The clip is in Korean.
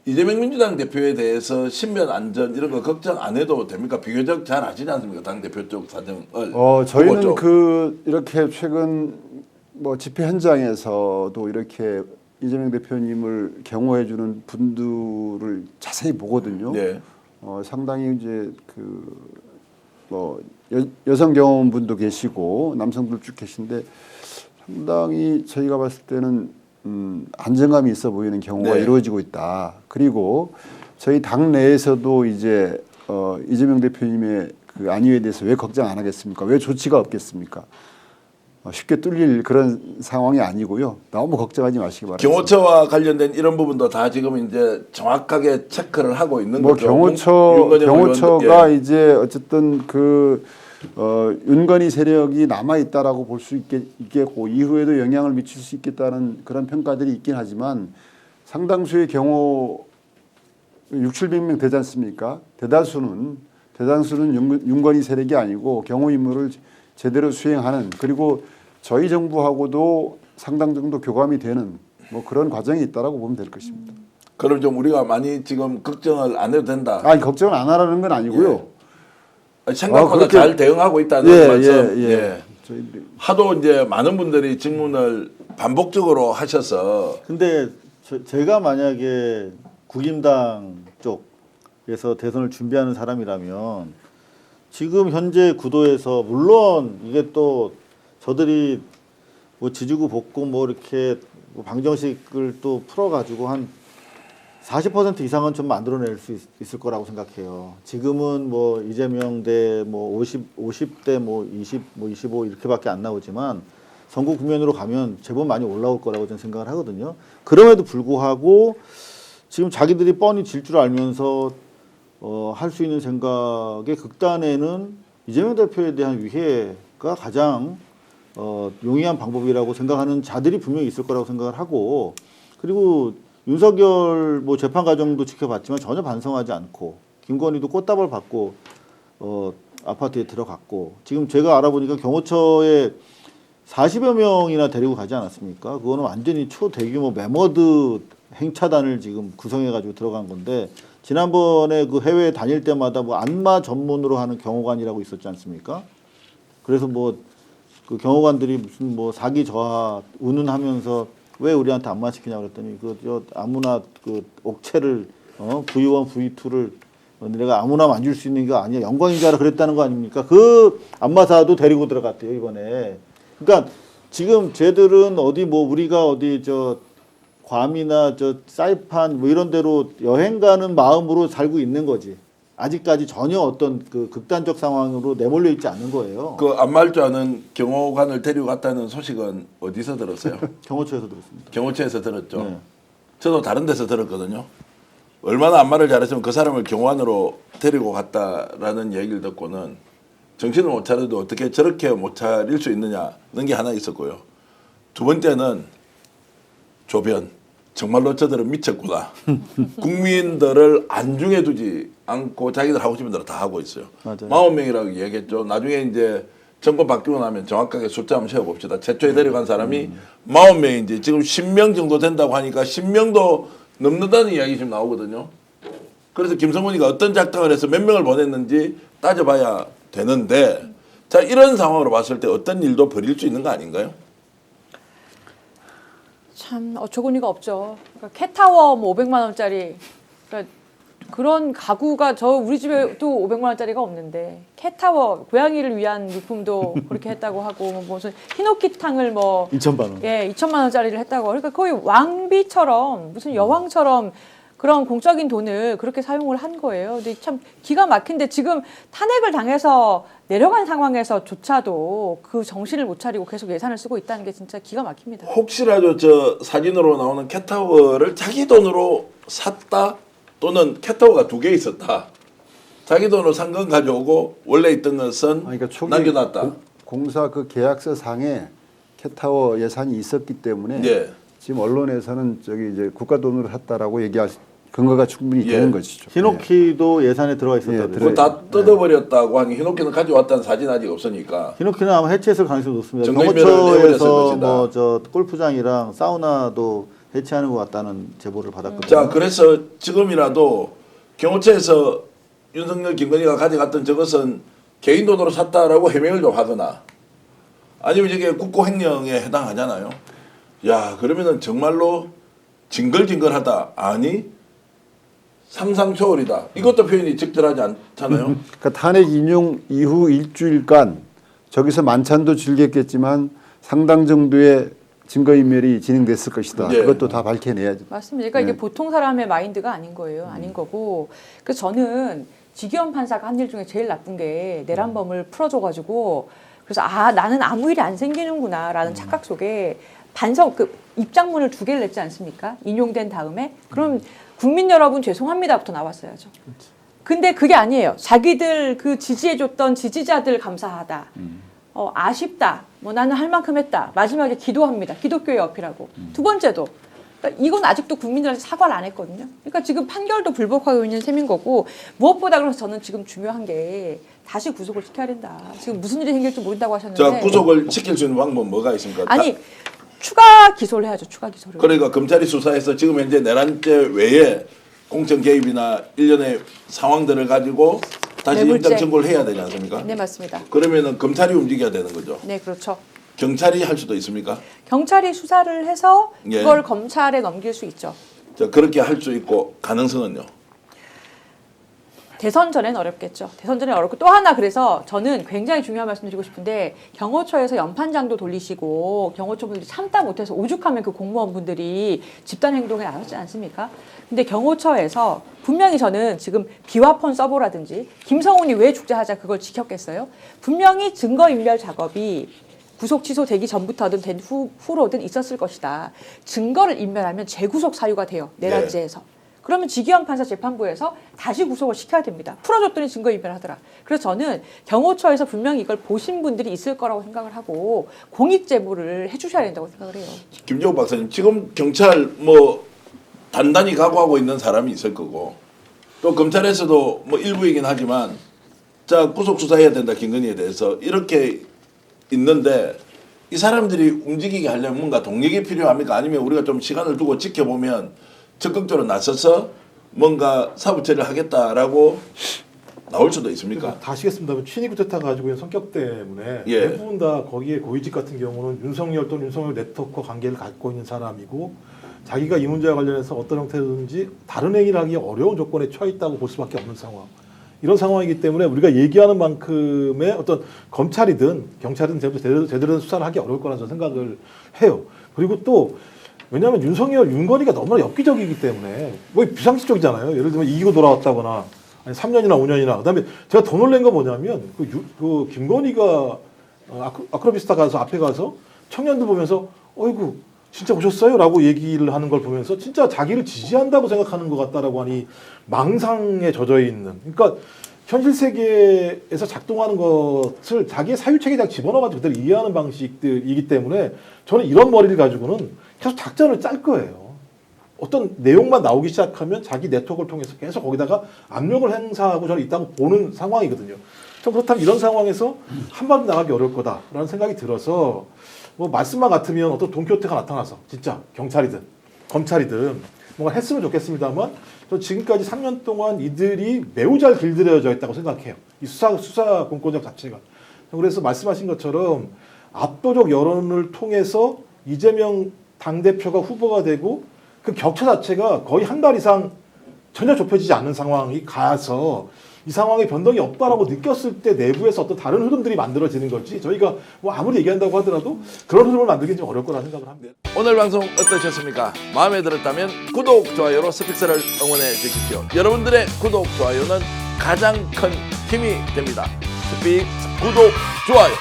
이재명 민주당 대표에 대해서 신변 안전 이런 거 걱정 안 해도 됩니까? 비교적 잘 아시지 않습니까? 당 대표 쪽 사정을. 저희는 이렇게 최근 뭐 집회 현장에서도 이렇게 이재명 대표님을 경호해주는 분들을 자세히 보거든요. 네. 상당히 이제 여성 경호원분도 계시고 남성들 쭉 계신데 상당히 저희가 봤을 때는 안정감이 있어 보이는 경우가 네. 이루어지고 있다. 그리고 저희 당 내에서도 이제 이재명 대표님의 그 안위에 대해서 왜 걱정 안 하겠습니까? 왜 조치가 없겠습니까? 쉽게 뚫릴 그런 상황이 아니고요. 너무 걱정하지 마시기 바랍니다. 경호처와 관련된 이런 부분도 다 지금 이제 정확하게 체크를 하고 있는 뭐 거죠. 경호처가 이제 어쨌든 윤건희 세력이 남아 있다라고 볼 수 있겠고 이후에도 영향을 미칠 수 있겠다는 그런 평가들이 있긴 하지만 상당수의 경호 6,700명 되지 않습니까? 대다수는 윤건희 세력이 아니고 경호 임무를 제대로 수행하는 그리고 저희 정부하고도 상당 정도 교감이 되는 뭐 그런 과정이 있다라고 보면 될 것입니다. 그럼 좀 우리가 많이 지금 걱정을 안 해도 된다. 아니 걱정을 안 하라는 건 아니고요. 생각보다 잘 대응하고 있다는 말씀. 저희들이 하도 이제 많은 분들이 질문을 반복적으로 하셔서. 근데 제가 만약에 국임당 쪽에서 대선을 준비하는 사람이라면 지금 현재 구도에서 물론 이게 또 저들이 뭐 지지구 볶고 뭐 이렇게 뭐 방정식을 또 풀어가지고 한 40% 이상은 좀 만들어낼 수 있을 거라고 생각해요. 지금은 뭐 이재명 대 뭐 50대 뭐 20, 뭐 25 이렇게밖에 안 나오지만 선거 국면으로 가면 제법 많이 올라올 거라고 저는 생각을 하거든요. 그럼에도 불구하고 지금 자기들이 뻔히 질 줄 알면서 할 수 있는 생각의 극단에는 이재명 대표에 대한 위해가 가장 용이한 방법이라고 생각하는 자들이 분명히 있을 거라고 생각을 하고 그리고 윤석열 뭐 재판 과정도 지켜봤지만 전혀 반성하지 않고 김건희도 꽃다발 받고 아파트에 들어갔고 지금 제가 알아보니까 경호처에 40여 명이나 데리고 가지 않았습니까? 그거는 완전히 초대규모 매머드 행차단을 지금 구성해가지고 들어간 건데 지난번에 그 해외에 다닐 때마다 뭐 안마 전문으로 하는 경호관이라고 있었지 않습니까? 그래서 뭐 그 경호관들이 무슨 뭐 사기 저하 운운하면서 왜 우리한테 안마 시키냐 그랬더니 아무나 그 옥체를 V1, V2를 내가 아무나 만질 수 있는 게 아니야 영광인 줄 알아 그랬다는 거 아닙니까? 그 안마사도 데리고 들어갔대요 이번에. 그러니까 지금 쟤들은 어디 뭐 우리가 어디 괌이나 사이판 뭐 이런 데로 여행 가는 마음으로 살고 있는 거지. 아직까지 전혀 어떤 그 극단적 상황으로 내몰려 있지 않는 거예요. 그 안마할 줄 아는 경호관을 데리고 갔다는 소식은 어디서 들었어요? 경호처에서 들었습니다. 경호처에서 들었죠. 네. 저도 다른 데서 들었거든요. 얼마나 안마를 잘했으면 그 사람을 경호관으로 데리고 갔다라는 얘기를 듣고는 정신을 못 차려도 어떻게 저렇게 못 차릴 수 있느냐는 게 하나 있었고요. 두 번째는 조변. 정말로 저들은 미쳤구나. 국민들을 안중에 두지 않고 자기들 하고 싶은 대로 다 하고 있어요. 맞아요. 40명이라고 얘기했죠. 나중에 이제 정권 바뀌고 나면 정확하게 숫자 한번 세어봅시다. 최초에 데려간 사람이 40명인지 지금 10명 정도 된다고 하니까 10명도 넘는다는 이야기 지금 나오거든요. 그래서 김성훈이가 어떤 작당을 해서 몇 명을 보냈는지 따져봐야 되는데 자 이런 상황으로 봤을 때 어떤 일도 벌일 수 있는 거 아닌가요? 참 어처구니가 없죠. 그러니까 캣타워 뭐 500만 원짜리 그러니까 그런 가구가 우리 집에도 500만 원짜리가 없는데 캣타워 고양이를 위한 물품도 그렇게 했다고 하고 뭐 무슨 히노키탕을 뭐 2,000만 원. 예, 2천만 원짜리를 했다고. 그러니까 거의 왕비처럼 무슨 여왕처럼 그런 공적인 돈을 그렇게 사용을 한 거예요. 근데 참 기가 막힌데 지금 탄핵을 당해서 내려간 상황에서조차도 그 정신을 못 차리고 계속 예산을 쓰고 있다는 게 진짜 기가 막힙니다. 혹시라도 저 사진으로 나오는 캣타워를 자기 돈으로 샀다 또는 캣타워가 2개 있었다. 자기 돈으로 산 건 가져오고 원래 있던 것은 그러니까 초기 남겨놨다. 공사 그 계약서 상에 캣타워 예산이 있었기 때문에 예. 지금 언론에서는 이제 국가 돈으로 샀다라고 얘기할 근거가 충분히 되는 것이죠. 히노키도 예산에 들어가 있었다고. 그거 다 뜯어버렸다고 하니 히노키는 가져왔다는 사진 아직 없으니까. 히노키는 아마 해체했을 가능성이 높습니다. 정거인멸을 내버렸을 경호처에서 것이다. 뭐 골프장이랑 사우나도 해체하는 것 같다는 제보를 받았거든요. 자, 그래서 지금이라도 경호처에서 윤석열, 김건희가 가져갔던 저것은 개인 돈으로 샀다라고 해명을 좀 하거나 아니면 이게 국고횡령에 해당하잖아요. 야, 그러면은 정말로 징글징글하다. 아니, 상상 초월이다. 이것도 표현이 적절하지 않잖아요. 그러니까 탄핵 인용 이후 일주일간 저기서 만찬도 즐겼겠지만 상당 정도의 증거인멸이 진행됐을 것이다. 네. 그것도 다 밝혀내야죠. 맞습니다. 그러니까 이게 보통 사람의 마인드가 아닌 거예요. 아닌 거고. 그래서 저는 지기현 판사가 한 일 중에 제일 나쁜 게 내란범을 풀어줘가지고 그래서 아 나는 아무 일이 안 생기는구나라는 착각 속에 반성 그 입장문을 2개를 냈지 않습니까? 인용된 다음에 그럼 국민 여러분 죄송합니다부터 나왔어야죠. 근데 그게 아니에요. 자기들 그 지지해줬던 지지자들 감사하다. 아쉽다. 뭐 나는 할 만큼 했다. 마지막에 기도합니다. 기독교의 어필하고. 두 번째도 그러니까 이건 아직도 국민들한테 사과를 안 했거든요. 그러니까 지금 판결도 불복하고 있는 셈인 거고 무엇보다 그래서 저는 지금 중요한 게 다시 구속을 시켜야 된다. 지금 무슨 일이 생길지 모른다고 하셨는데. 자, 구속을 시킬 수 있는 방법 뭐가 있습니까? 아니 추가 기소를 해야죠. 추가 기소를. 그러니까 검찰이 수사해서 지금 현재 내란죄 외에 공천 개입이나 일련의 상황들을 가지고 다시 뇌물죄. 영장 청구를 해야 되지 않습니까? 네 맞습니다. 그러면은 검찰이 움직여야 되는 거죠. 네 그렇죠. 경찰이 할 수도 있습니까? 경찰이 수사를 해서 예. 그걸 검찰에 넘길 수 있죠. 자, 그렇게 할 수 있고 가능성은요. 대선 전에는 어렵겠죠. 대선 전에 어렵고 또 하나 그래서 저는 굉장히 중요한 말씀 드리고 싶은데 경호처에서 연판장도 돌리시고 경호처 분들이 참다 못해서 오죽하면 그 공무원분들이 집단 행동에 나섰지 않습니까? 근데 경호처에서 분명히 저는 지금 비화폰 서버라든지 김성훈이 왜 축제하자 그걸 지켰겠어요? 분명히 증거인멸 작업이 구속 취소되기 전부터든 된 후로든 있었을 것이다. 증거를 인멸하면 재구속 사유가 돼요. 내란죄에서. 그러면 지기현 판사 재판부에서 다시 구속을 시켜야 됩니다. 풀어줬더니 증거 인멸하더라. 그래서 저는 경호처에서 분명히 이걸 보신 분들이 있을 거라고 생각을 하고 공익 제보를 해주셔야 된다고 생각을 해요. 김정욱 박사님, 지금 경찰 뭐 단단히 각오하고 있는 사람이 있을 거고 또 검찰에서도 뭐 일부이긴 하지만 자 구속 수사해야 된다 김건희에 대해서 이렇게 있는데 이 사람들이 움직이게 하려면 뭔가 동력이 필요합니까? 아니면 우리가 좀 시간을 두고 지켜보면 적극적으로 나서서 뭔가 사부 처리를 하겠다라고 나올 수도 있습니까? 다 아시겠습니다만 친이구 재탕 가지고 있는 성격 때문에 예. 대부분 다 거기에 고위직 같은 경우는 윤석열 또는 윤석열 네트워크와 관계를 갖고 있는 사람이고 자기가 이 문제와 관련해서 어떤 형태든지 다른 행위를 하기 어려운 조건에 처해 있다고 볼 수밖에 없는 상황. 이런 상황이기 때문에 우리가 얘기하는 만큼의 어떤 검찰이든 경찰이든 제대로 된 수사를 하기 어려울 거라는 생각을 해요. 그리고 또 왜냐하면 윤석열, 윤건희가 너무나 엽기적이기 때문에 뭐 비상식적이잖아요. 예를 들면 이기고 돌아왔다거나 아니 3년이나 5년이나 그다음에 제가 더 놀란 거 뭐냐면 그 김건희가 아크로비스타 가서 앞에 가서 청년들 보면서 어이구 진짜 오셨어요? 라고 얘기를 하는 걸 보면서 진짜 자기를 지지한다고 생각하는 것 같다라고 하니 망상에 젖어 있는 그러니까 현실 세계에서 작동하는 것을 자기의 사유책에 그냥 집어넣어가지고 그대로 이해하는 방식들이기 때문에 저는 이런 머리를 가지고는 계속 작전을 짤 거예요. 어떤 내용만 나오기 시작하면 자기 네트워크를 통해서 계속 거기다가 압력을 행사하고 저는 있다고 보는 상황이거든요. 전 그렇다면 이런 상황에서 한 발도 나가기 어려울 거다라는 생각이 들어서 뭐 말씀만 같으면 어떤 돈키호테가 나타나서 진짜 경찰이든 검찰이든 뭔가 했으면 좋겠습니다만 저 지금까지 3년 동안 이들이 매우 잘 길들여져 있다고 생각해요. 이 수사 공권력 자체가. 그래서 말씀하신 것처럼 압도적 여론을 통해서 이재명 당대표가 후보가 되고 그 격차 자체가 거의 한 달 이상 전혀 좁혀지지 않는 상황이 가서 이 상황에 변동이 없다라고 느꼈을 때 내부에서 어떤 다른 흐름들이 만들어지는 거지 저희가 뭐 아무리 얘기한다고 하더라도 그런 흐름을 만들기 좀 어려울 거라는 생각을 합니다. 오늘 방송 어떠셨습니까? 마음에 들었다면 구독, 좋아요로 스픽스를 응원해 주십시오. 여러분들의 구독, 좋아요는 가장 큰 힘이 됩니다. 스픽스 구독, 좋아요.